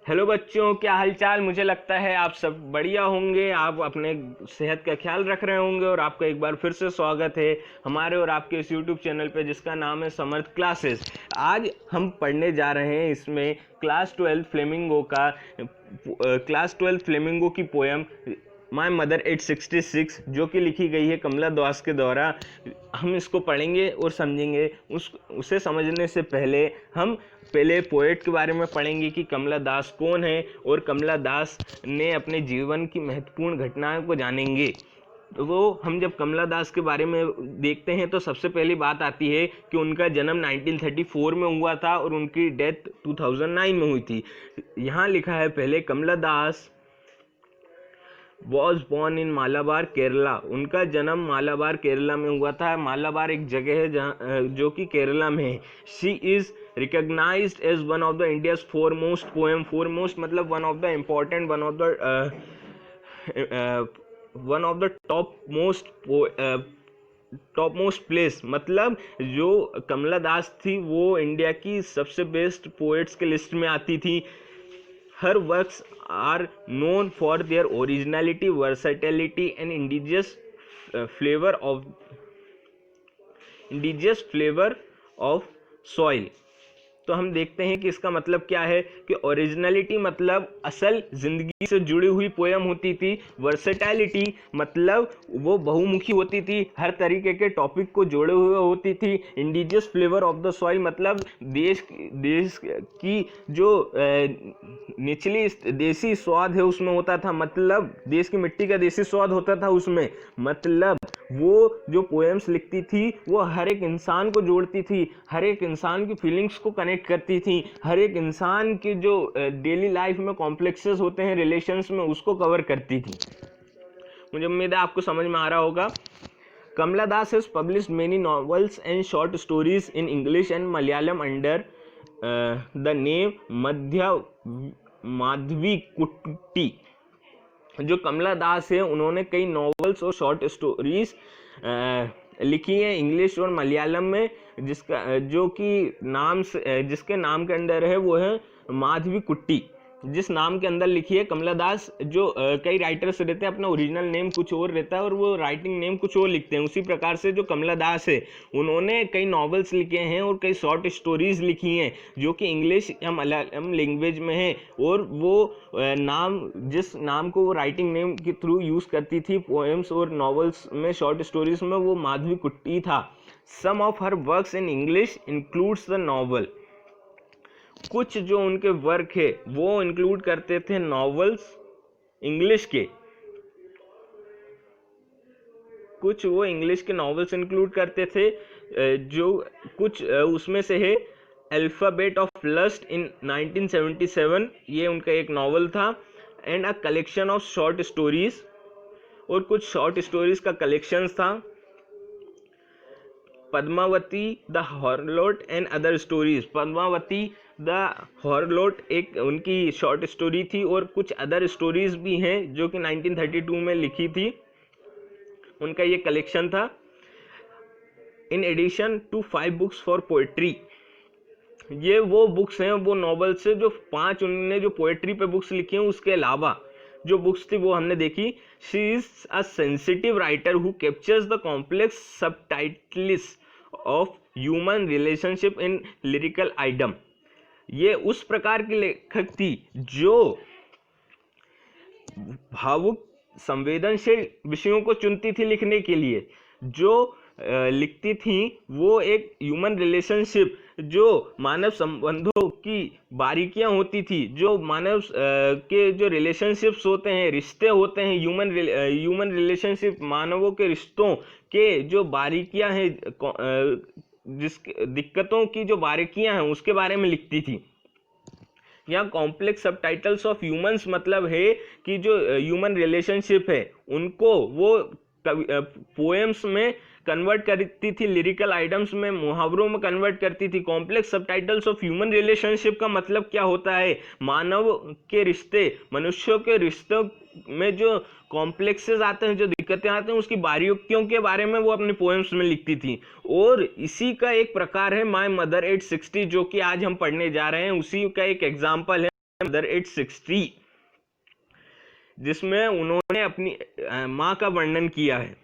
Hello बच्चों, क्या हालचाल। मुझे लगता है आप सब बढ़िया होंगे, आप अपने सेहत का ख्याल रख रहे होंगे और आपका एक बार फिर से स्वागत है हमारे और आपके इस यूट्यूब चैनल पे जिसका नाम है समर्थ क्लासेस। आज हम पढ़ने जा रहे हैं इसमें क्लास 12 फ्लेमिंगो की पोएम माय मदर 866 जो कि लिखी गई है कमला दास के द्वारा। हम इसको पढ़ेंगे और समझेंगे। उसे समझने से पहले हम पहले पोएट के बारे में पढ़ेंगे कि कमला दास कौन है और कमला दास ने अपने जीवन की महत्वपूर्ण घटनाओं को जानेंगे। तो हम जब कमला दास के बारे में देखते हैं तो सबसे पहली बात आती है कि उनका जन्म 1934 में हुआ था और उनकी डेथ 2009 में हुई थी। यहाँ लिखा है पहले, Kamala Das was born in Malabar Kerala. उनका जन्म मालाबार केरला में हुआ था। मालाबार एक जगह है जहाँ जो कि केरला में है। She is recognised as one of the India's foremost poem. Foremost मतलब one of the important, one of the top most place. मतलब जो कमला दास थी वो इंडिया की सबसे बेस्ट पोएट्स के लिस्ट में आती थी। Her works are known for their originality, versatility, and indigenous flavor of soil। तो हम देखते हैं कि इसका मतलब क्या है कि ओरिजिनलिटी मतलब असल जिंदगी से जुड़ी हुई पोयम होती थी। वर्सेटैलिटी मतलब वो बहुमुखी होती थी, हर तरीके के टॉपिक को जोड़े हुए होती थी। Indigenous flavour of the soil मतलब देश की जो निचली देसी स्वाद है उसमें होता था। मतलब देश की मिट्टी का देसी स्वाद होता था उसमें। मतलब वो जो पोएम्स लिखती थी वो हर एक इंसान को जोड़ती थी, हर एक इंसान की फीलिंग्स को कनेक्ट करती थी, हर एक इंसान के जो डेली लाइफ में कॉम्प्लेक्सेस होते हैं रिलेशंस में उसको कवर करती थी। मुझे उम्मीद है आपको समझ में आ रहा होगा। कमला दास has published many novels and short stories in English and Malayalam under the name Madhavikutty. जो कमला दास है उन्होंने कई नॉवेल्स और शॉर्ट स्टोरीज लिखी है इंग्लिश और मलयालम में, जिसके नाम के अंदर है वो है माधवीकुट्टी। जिस नाम के अंदर लिखी है कमला दास, जो कई राइटर्स रहते हैं अपना ओरिजिनल नेम कुछ और रहता है और वो राइटिंग नेम कुछ और लिखते हैं। उसी प्रकार से जो कमला दास है उन्होंने कई नॉवेल्स लिखे हैं और कई शॉर्ट स्टोरीज लिखी हैं जो कि इंग्लिश या मलयालम लैंग्वेज में है। और वो जिस नाम को वो राइटिंग नेम के थ्रू यूज़ करती थी पोएम्स और नॉवेल्स में, शॉर्ट स्टोरीज में, वो माधवीकुट्टी था। Some of her works in English includes the novel. कुछ जो उनके वर्क है वो इंक्लूड करते थे नॉवेल्स इंग्लिश के, कुछ वो इंग्लिश के नॉवेल्स इंक्लूड करते थे। जो कुछ उसमें से है अल्फाबेट ऑफ लस्ट इन 1977, ये उनका एक नॉवल था। And a collection of short stories, और कुछ शॉर्ट स्टोरीज का कलेक्शन था। Padmavati the harlot and other stories. Padmavati the harlot एक उनकी शॉर्ट स्टोरी थी और कुछ अदर स्टोरीज भी हैं जो कि 1932 में लिखी थी, उनका ये कलेक्शन था। In addition to 5 books for poetry, ये वो बुक्स हैं, वो नॉवेल्स से जो 5 उन्होंने जो पोएट्री पे बुक्स लिखी हैं, उसके अलावा जो बुक्स थी वो हमने देखी। She is a sensitive writer who captures the complex subtitles of human relationship in lyrical idem. ये उस प्रकार की लेखक थी जो भावुक संवेदनशील विषयों को चुनती थी लिखने के लिए। जो लिखती थी वो एक ह्यूमन रिलेशनशिप, जो मानव संबंधों की बारीकियां होती थी, जो मानव के जो रिलेशनशिप्स होते हैं, रिश्ते होते हैं, ह्यूमन रिलेशनशिप, मानवों के रिश्तों के जो बारीकियां हैं, जिस दिक्कतों की जो बारीकियां हैं उसके बारे में लिखती थी। यहाँ कॉम्प्लेक्स सबटाइटल्स ऑफ ह्यूमंस मतलब है कि जो ह्यूमन रिलेशनशिप है उनको वो पोएम्स में कन्वर्ट करती थी, लिरिकल आइटम्स में, मुहावरों में कन्वर्ट करती थी। Complex subtitles of human relationship का मतलब क्या होता है? मानव के रिश्ते, मनुष्यों के रिश्तों में जो कॉम्प्लेक्सेस आते हैं, जो दिक्कतें आते हैं, उसकी बारीकियों के बारे में वो अपनी पोएम्स में लिखती थी। और इसी का एक प्रकार है माय मदर 860 जो कि आज हम पढ़ने जा रहे हैं, उसी का एक एग्जाम्पल है। मदर एट 60, जिसमें उन्होंने अपनी माँ का वर्णन किया है।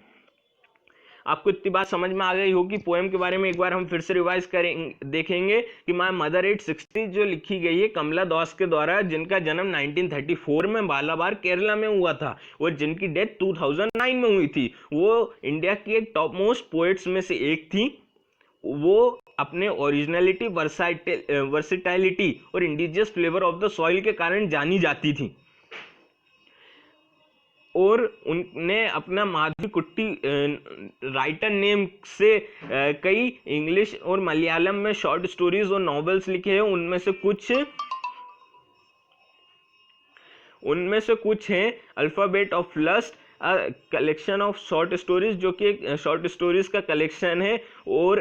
आपको इतनी बात समझ में आ गई होगी। पोएम के बारे में एक बार हम फिर से रिवाइज करेंगे, देखेंगे कि माय मदर एट 60 जो लिखी गई है कमला दास के द्वारा, जिनका जन्म 1934 में बालाबार केरला में हुआ था और जिनकी डेथ 2009 में हुई थी। वो इंडिया की एक टॉप मोस्ट पोएट्स में से एक थी। वो अपने ओरिजिनलिटी, वर्सिटैलिटी और indigenous flavour of the soil के कारण जानी जाती थी और उनने अपना माधवी कुट्टी राइटर नेम से कई इंग्लिश और मलयालम में शॉर्ट स्टोरीज और नॉवेल्स लिखे हैं। उनमें से कुछ हैं alphabet of lust, collection of short stories, जो कि एक शॉर्ट स्टोरीज का कलेक्शन है, और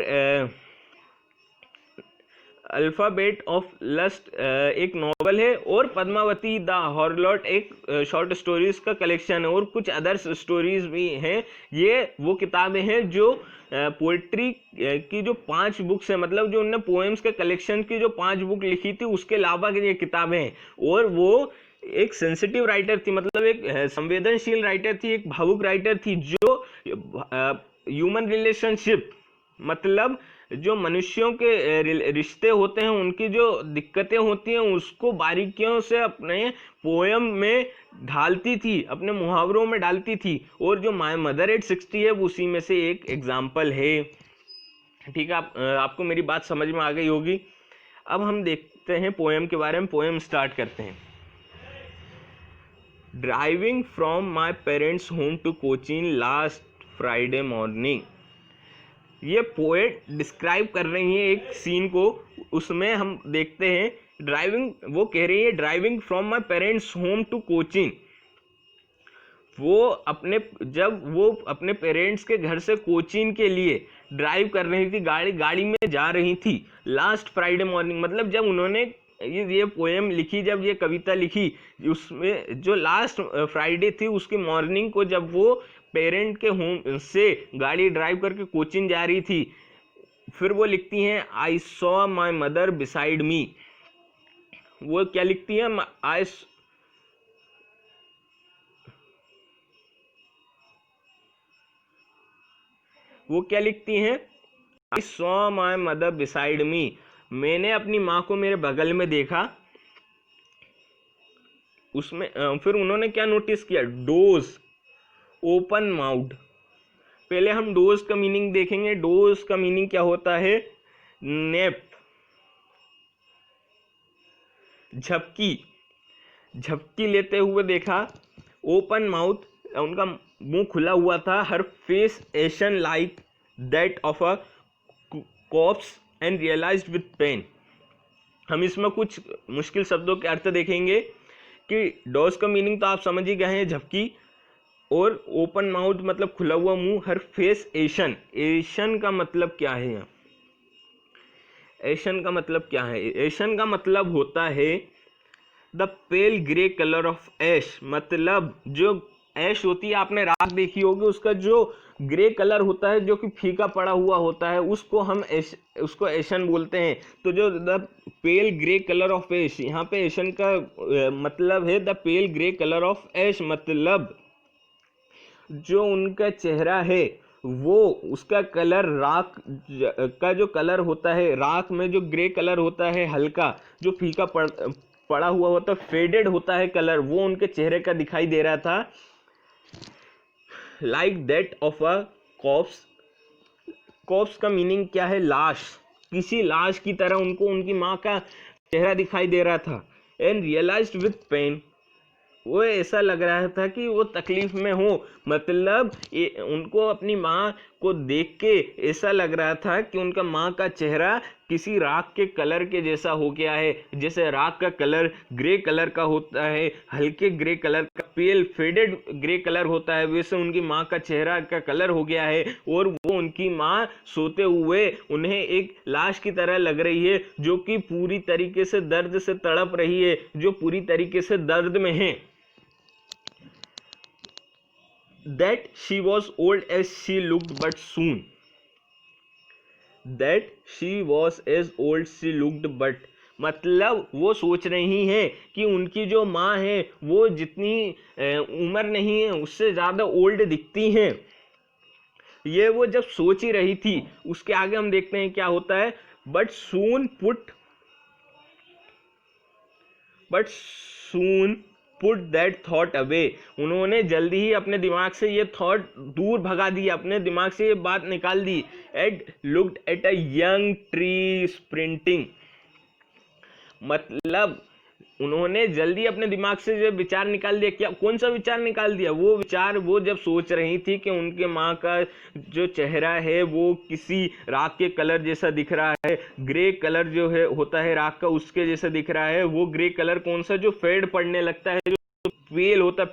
अल्फाबेट ऑफ लस्ट एक नॉवल है, और पद्मावती द हॉर्लॉट एक शॉर्ट स्टोरीज का कलेक्शन है, और कुछ अदर्स स्टोरीज भी हैं। ये वो किताबें हैं जो पोइट्री की जो 5 बुक्स हैं, मतलब जो उन्होंने पोएम्स के कलेक्शन की जो 5 बुक लिखी थी उसके अलावा ये किताबें हैं। और वो एक सेंसिटिव राइटर थी, मतलब एक संवेदनशील राइटर थी, एक भावुक राइटर थी, जो ह्यूमन रिलेशनशिप, मतलब जो मनुष्यों के रिश्ते होते हैं, उनकी जो दिक्कतें होती हैं, उसको बारीकियों से अपने पोयम में ढालती थी, अपने मुहावरों में डालती थी। और जो माय मदर एट 60 है वो उसी में से एक एग्जाम्पल है। ठीक है, आपको मेरी बात समझ में आ गई होगी। अब हम देखते हैं पोयम के बारे में। पोयम स्टार्ट करते हैं। Driving from my parents home to Cochin last Friday morning. ये पोएट डिस्क्राइब कर रही है एक सीन को। उसमें हम देखते हैं ड्राइविंग, वो कह रही है driving from my parents home to Cochin. जब वो अपने पेरेंट्स के घर से कोचीन के लिए ड्राइव कर रही थी, गाड़ी में जा रही थी लास्ट फ्राइडे मॉर्निंग, मतलब जब उन्होंने ये पोएम लिखी, जब ये कविता लिखी, उसमें जो लास्ट फ्राइडे थी उसकी मॉर्निंग को, जब वो पेरेंट के होम से गाड़ी ड्राइव करके कोचीन जा रही थी, फिर वो लिखती हैं I saw my mother beside me. वो क्या लिखती हैं? वो क्या लिखती हैं? I saw my mother beside me. मैंने अपनी माँ को मेरे बगल में देखा। उसमें फिर उन्होंने क्या नोटिस किया? Dose, open mouth. पहले हम डोज का मीनिंग देखेंगे। डोज का मीनिंग क्या होता है? नेप, झपकी लेते हुए देखा। ओपन माउथ, उनका मुंह खुला हुआ था। Her face ashen like that of a corpse and realised with pain. हम इसमें कुछ मुश्किल शब्दों के अर्थ देखेंगे कि डोज का मीनिंग तो आप समझ ही गए हैं, झपकी, और ओपन माउथ मतलब खुला हुआ मुंह। हर फेस एशन, एशन का मतलब क्या है? एशन का मतलब क्या है? एशन का मतलब होता है the pale grey colour of ash, मतलब जो ऐश होती है, आपने राख देखी होगी, उसका जो ग्रे कलर होता है, जो कि फीका पड़ा हुआ होता है, उसको हम उसको एशन बोलते हैं। तो जो the pale grey colour of ash, यहाँ पे एशन का मतलब है the pale grey colour of ash, मतलब जो उनका चेहरा है वो, उसका कलर राख का जो कलर होता है, राख में जो ग्रे कलर होता है हल्का, जो फीका पड़ा हुआ होता है, फेडेड होता है कलर, वो उनके चेहरे का दिखाई दे रहा था। Like that of a corpse. Corpse का मीनिंग क्या है? लाश। किसी लाश की तरह उनको उनकी माँ का चेहरा दिखाई दे रहा था। एंड रियलाइज्ड विथ पेन, वो ऐसा लग रहा था कि वो तकलीफ में हो, मतलब उनको अपनी माँ को देख के ऐसा लग रहा था कि उनका माँ का चेहरा किसी राख के कलर के जैसा हो गया है। जैसे राख का कलर ग्रे कलर का होता है, हल्के ग्रे कलर का, पेल फेडेड ग्रे कलर होता है, वैसे उनकी माँ का चेहरा का कलर हो गया है। और वो उनकी माँ सोते हुए उन्हें एक लाश की तरह लग रही है, जो कि पूरी तरीके से दर्द से तड़प रही है, जो पूरी तरीके से दर्द में है। That she was old as she looked, but soon. That she was as old she looked, but, मतलब वो सोच रही हैं कि उनकी जो माँ है वो जितनी उम्र नहीं है उससे ज़्यादा ओल्ड दिखती हैं। ये वो जब सोच ही रही थी, उसके आगे हम देखते हैं क्या होता है। But soon put that thought away. उन्होंने जल्दी ही अपने दिमाग से ये थॉट दूर भगा दिया, अपने दिमाग से ये बात निकाल दी। Ed looked at a young tree sprinting. मतलब उन्होंने जल्दी अपने दिमाग से जो विचार निकाल दिया। क्या, कौन सा विचार निकाल दिया? वो विचार वो जब सोच रही थी कि उनके माँ का जो चेहरा है वो किसी राख के कलर जैसा दिख रहा है, ग्रे कलर जो है होता है राख का उसके जैसा दिख रहा है। वो ग्रे कलर कौन सा, जो फेड पड़ने लगता है, जो पेल होता है,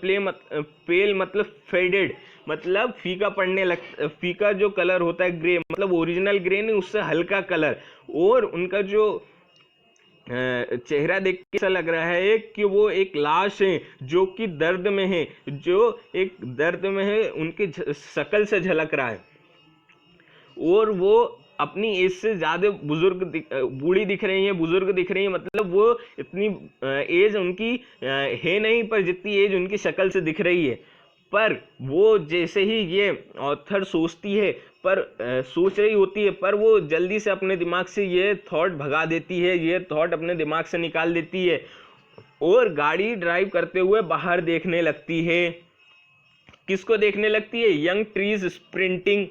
पेल मतलब फेडेड, मतलब फीका पड़ने लग, फीका जो कलर होता है ग्रे, मतलब ओरिजिनल ग्रे नहीं, उससे हल्का कलर। और उनका जो चेहरा देख के ऐसा लग रहा है कि वो एक लाश है जो कि दर्द में है, जो एक दर्द में है, उनकी शक्ल से झलक रहा है। और वो अपनी एज से ज़्यादा बूढ़ी दिख रही है, बुजुर्ग दिख रही है। मतलब वो इतनी एज उनकी है नहीं, पर जितनी एज उनकी शक्ल से दिख रही है। पर वो जैसे ही ये ऑथर सोचती है, पर सोच रही होती है, पर वो जल्दी से अपने दिमाग से ये थॉट भगा देती है, ये थॉट अपने दिमाग से निकाल देती है और गाड़ी ड्राइव करते हुए बाहर देखने लगती है। किसको देखने लगती है? Young trees sprinting.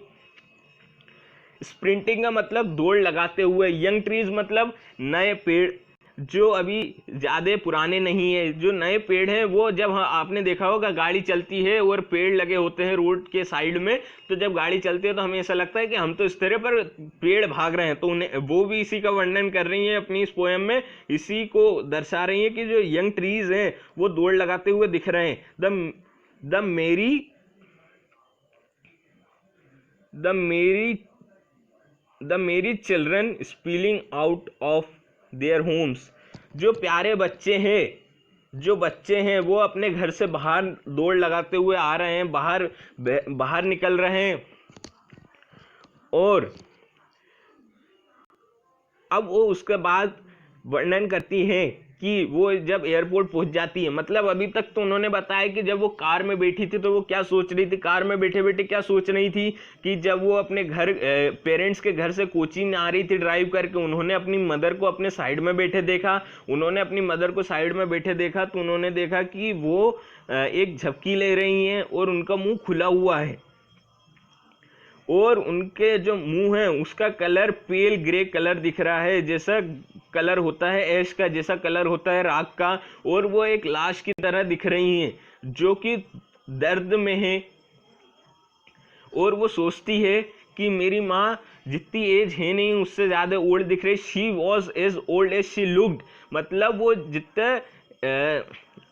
स्प्रिंटिंग का मतलब दौड़ लगाते हुए। यंग ट्रीज मतलब नए पेड़ जो अभी ज़्यादा पुराने नहीं है। जो नए पेड़ हैं वो जब आपने देखा होगा गाड़ी चलती है और पेड़ लगे होते हैं रोड के साइड में, तो जब गाड़ी चलती है तो हमें ऐसा लगता है कि हम तो इस तरह पर पेड़ भाग रहे हैं। तो उन्हें वो भी इसी का वर्णन कर रही हैं अपनी इस पोएम में, इसी को दर्शा रही हैं कि जो यंग ट्रीज हैं वो दौड़ लगाते हुए दिख रहे हैं। द मेरी children spilling out of their homes. जो प्यारे बच्चे हैं वो अपने घर से बाहर दौड़ लगाते हुए आ रहे हैं, बाहर निकल रहे हैं। और अब वो उसके बाद वर्णन करती हैं कि वो जब एयरपोर्ट पहुंच जाती है। मतलब अभी तक तो उन्होंने बताया कि जब वो कार में बैठी थी तो वो क्या सोच रही थी, कार में बैठे बैठे क्या सोच रही थी कि जब वो अपने घर पेरेंट्स के घर से कोचीन आ रही थी ड्राइव करके, उन्होंने अपनी मदर को अपने साइड में बैठे देखा। उन्होंने अपनी मदर को साइड में बैठे देखा तो उन्होंने देखा कि वो एक झपकी ले रही हैं और उनका मुंह खुला हुआ है और उनके जो मुंह है उसका कलर पेल ग्रे कलर दिख रहा है, जैसा कलर होता है ऐश का, जैसा कलर होता है राख का। और वो एक लाश की तरह दिख रही हैं जो कि दर्द में है। और वो सोचती है कि मेरी माँ जितनी एज है नहीं उससे ज़्यादा ओल्ड दिख रही। She was as old as she looked. मतलब वो जितना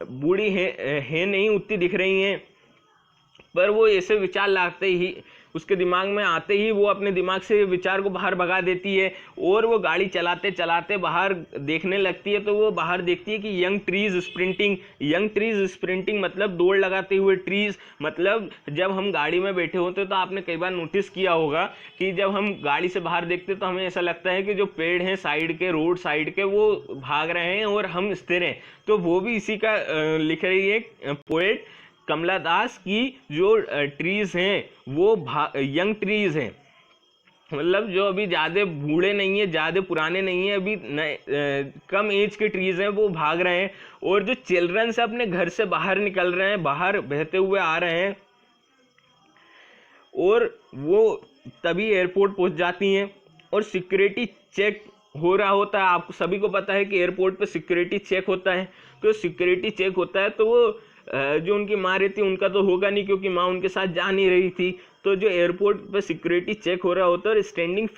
बूढ़ी है नहीं उतनी दिख रही हैं। पर वो ऐसे विचार लाते ही, उसके दिमाग में आते ही वो अपने दिमाग से विचार को बाहर भगा देती है और वो गाड़ी चलाते चलाते बाहर देखने लगती है। तो वो बाहर देखती है कि यंग ट्रीज स्प्रिंटिंग मतलब दौड़ लगाते हुए। ट्रीज मतलब जब हम गाड़ी में बैठे होते तो आपने कई बार नोटिस किया होगा कि जब हम गाड़ी से बाहर देखते तो हमें ऐसा लगता है कि जो पेड़ हैं साइड के, रोड साइड के, वो भाग रहे हैं और हम स्थिर हैं। तो वो भी इसी का लिख रही है पोएट कमला दास की जो ट्रीज हैं वो यंग ट्रीज हैं। मतलब जो अभी ज़्यादा बूढ़े नहीं है, ज़्यादा पुराने नहीं है, अभी नए कम एज के ट्रीज हैं वो भाग रहे हैं। और जो चिल्ड्रन से अपने घर से बाहर निकल रहे हैं, बाहर बहते हुए आ रहे हैं। और वो तभी एयरपोर्ट पहुंच जाती हैं और सिक्योरिटी चेक हो रहा होता है। आपको सभी को पता है कि एयरपोर्ट पे सिक्योरिटी चेक होता है। तो सिक्योरिटी चेक होता है तो वो जो उनकी माँ रहती है उनका तो होगा नहीं क्योंकि माँ उनके साथ जा नहीं रही थी। तो जो एयरपोर्ट पे सिक्योरिटी चेक हो रहा होता है, standing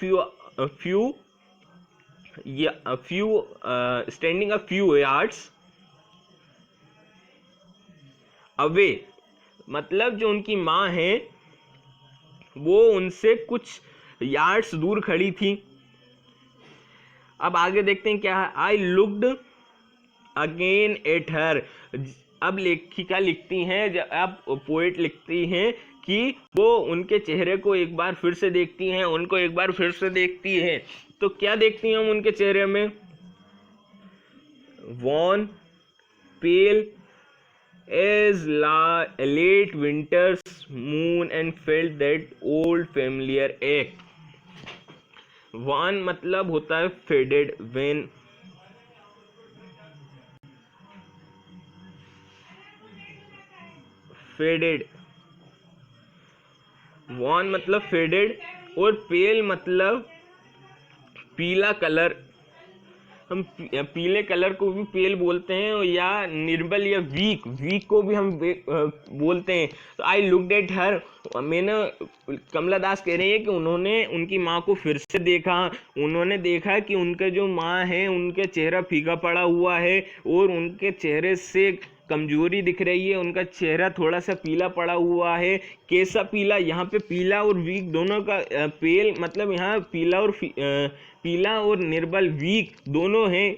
a few yards away. मतलब जो उनकी माँ है वो उनसे कुछ यार्ड्स दूर खड़ी थी। अब आगे देखते हैं क्या है। I looked again at her. अब लेखिका लिखती हैं, अब पोएट लिखती हैं कि वो उनके चेहरे को एक बार फिर से देखती हैं, उनको एक बार फिर से देखती हैं। तो क्या देखती हैं हम उनके चेहरे में? worn pale as late winter's moon and felt that old familiar ache. wan मतलब होता है faded, when faded, wan मतलब faded और pale मतलब पीला कलर। हम पीले कलर को भी पेल बोलते हैं, या निर्बल या वीक, वीक को भी हम बोलते हैं। तो आई लुक्ड एट हर, मैंने, कमला दास कह रही है कि उन्होंने उनकी माँ को फिर से देखा। उन्होंने देखा कि उनका जो माँ है उनका चेहरा फीका पड़ा हुआ है और उनके चेहरे से कमजोरी दिख रही है, उनका चेहरा थोड़ा सा पीला पड़ा हुआ है। कैसा पीला? यहाँ पे पीला और वीक दोनों का पेल मतलब यहाँ पीला और निर्बल वीक दोनों हैं।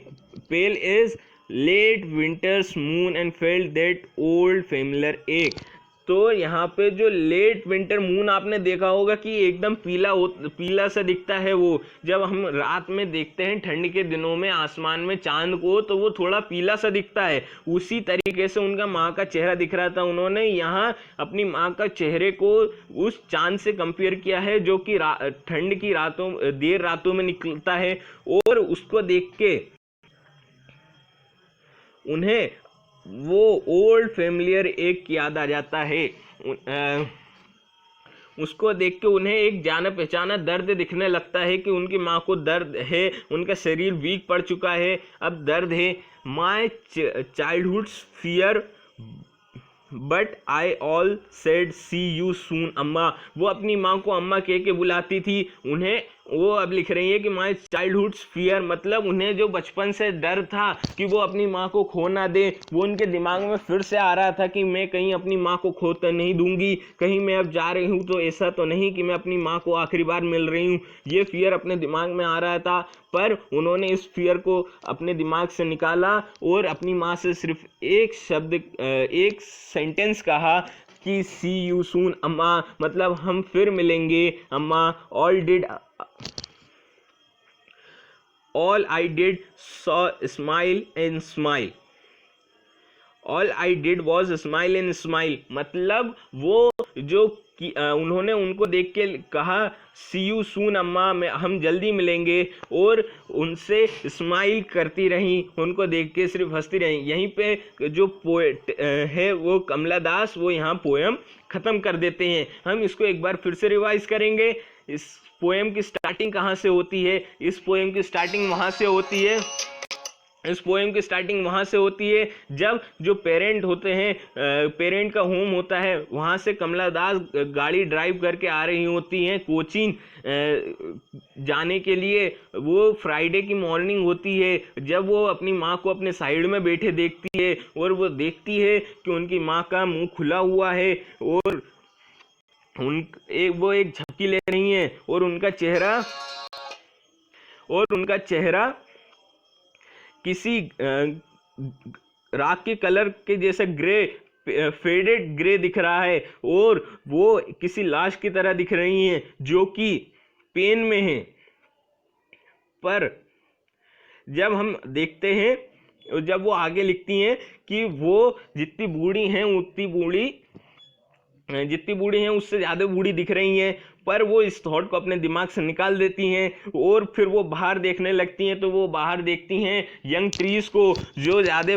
Pale is late winter's moon and felt that old familiar ache. तो यहाँ पे जो लेट विंटर मून आपने देखा होगा कि एकदम पीला सा दिखता है। वो जब हम रात में देखते हैं ठंड के दिनों में आसमान में चांद को, तो वो थोड़ा पीला सा दिखता है। उसी तरीके से उनका माँ का चेहरा दिख रहा था। उन्होंने यहाँ अपनी माँ का चेहरे को उस चांद से कंपेयर किया है जो कि ठंड की रातों, देर रातों में निकलता है, और उसको देख के उन्हें वो ओल्ड फेमिलियर एक याद आ जाता है। उसको देख के उन्हें एक जाना पहचाना दर्द दिखने लगता है कि उनकी माँ को दर्द है, उनका शरीर वीक पड़ चुका है, अब दर्द है। My childhood fear but I all said see you soon Amma. वो अपनी माँ को अम्मा कह के बुलाती थी उन्हें। वो अब लिख रही है कि माई चाइल्डहुड फियर मतलब उन्हें जो बचपन से डर था कि वो अपनी माँ को खो ना दे, वो उनके दिमाग में फिर से आ रहा था कि मैं कहीं अपनी माँ को खो तो नहीं दूंगी, कहीं मैं अब जा रही हूँ तो ऐसा तो नहीं कि मैं अपनी माँ को आखिरी बार मिल रही हूँ। ये फियर अपने दिमाग में आ रहा था, पर उन्होंने इस फियर को अपने दिमाग से निकाला और अपनी माँ से सिर्फ एक शब्द, एक सेंटेंस कहा कि सी यू सून अम्मा, मतलब हम फिर मिलेंगे अम्मा। All I did saw smile and smile. All I did was smile and smile, मतलब वो जो उन्होंने उनको देख के कहा सी यू सून अम्मा, हम जल्दी मिलेंगे, और उनसे स्माइल करती रहीं, उनको देख के सिर्फ हंसती रहीं। यहीं पे जो पोएट है वो कमला दास, वो यहाँ पोएम ख़त्म कर देते हैं। हम इसको एक बार फिर से रिवाइज करेंगे। इस पोएम की स्टार्टिंग कहाँ से होती है? इस पोएम की स्टार्टिंग वहाँ से होती है। इस पोएम की स्टार्टिंग वहाँ से होती है जब जो पेरेंट होते हैं, पेरेंट का होम होता है, वहाँ से कमला दास गाड़ी ड्राइव करके आ रही होती हैं कोचीन जाने के लिए। वो फ्राइडे की मॉर्निंग होती है जब वो अपनी माँ को अपने साइड में बैठे देखती है, और वो देखती है कि उनकी माँ का मुंह खुला हुआ है, और वो एक झपकी ले रही हैं, और उनका चेहरा किसी राख के कलर के जैसे ग्रे, फेडेड ग्रे दिख रहा है, और वो किसी लाश की तरह दिख रही हैं जो कि पेन में है। पर जब हम देखते हैं, जब वो आगे लिखती हैं कि वो जितनी बूढ़ी हैं उससे ज़्यादा बूढ़ी दिख रही हैं, पर वो इस थॉट को अपने दिमाग से निकाल देती हैं और फिर वो बाहर देखने लगती हैं। तो वो बाहर देखती हैं यंग ट्रीज को जो ज़्यादा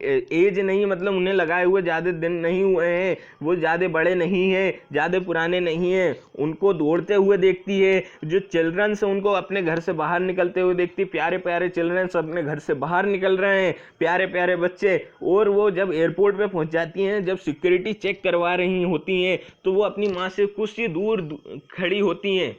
एज नहीं, मतलब उन्हें लगाए हुए ज़्यादा दिन नहीं हुए हैं, वो ज़्यादा बड़े नहीं हैं, ज़्यादा पुराने नहीं हैं, उनको दौड़ते हुए देखती है। जो चिल्ड्रंस हैं उनको अपने घर से बाहर निकलते हुए देखती, प्यारे प्यारे चिल्ड्रंस अपने घर से बाहर निकल रहे हैं, प्यारे प्यारे बच्चे। और वो जब एयरपोर्ट पे पहुंच जाती हैं, जब सिक्योरिटी चेक करवा रही होती हैं, तो वो अपनी माँ से कुछ ही दूर खड़ी होती हैं।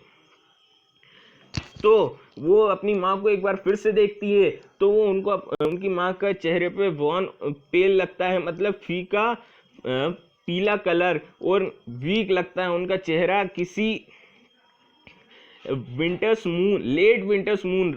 तो वो अपनी माँ को एक बार फिर से देखती है, तो वो उनकी माँ का चेहरे पे वॉन पेल लगता है, मतलब फीका पीला कलर, और वीक लगता है उनका चेहरा, किसी winter's moon, late winter's moon,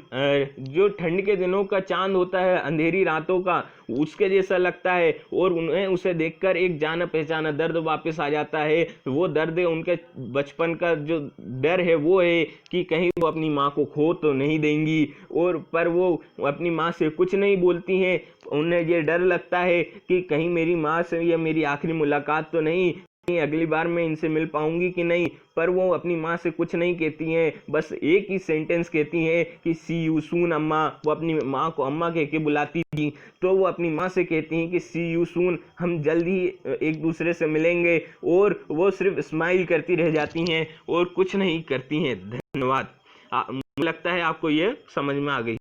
जो ठंड के दिनों का चांद होता है, अंधेरी रातों का, उसके जैसा लगता है। और उन्हें उसे देखकर एक जाना पहचाना दर्द वापस आ जाता है। वो दर्द उनके बचपन का जो डर है वो है कि कहीं वो अपनी माँ को खो तो नहीं देंगी, और पर वो अपनी माँ से कुछ नहीं बोलती हैं। उन्हें ये डर लगता है कि कहीं मेरी माँ से ये मेरी आखिरी मुलाकात तो नहीं, कहीं अगली बार मैं इनसे मिल पाऊंगी कि नहीं। पर वो अपनी माँ से कुछ नहीं कहती हैं, बस एक ही सेंटेंस कहती हैं कि सी यू सून अम्मा। वो अपनी माँ को अम्मा कह के बुलाती थी, तो वो अपनी माँ से कहती हैं कि सी यू सून, हम जल्द ही एक दूसरे से मिलेंगे। और वो सिर्फ स्माइल करती रह जाती हैं और कुछ नहीं करती हैं। धन्यवाद। मुझे लगता है आपको ये समझ में आ गई।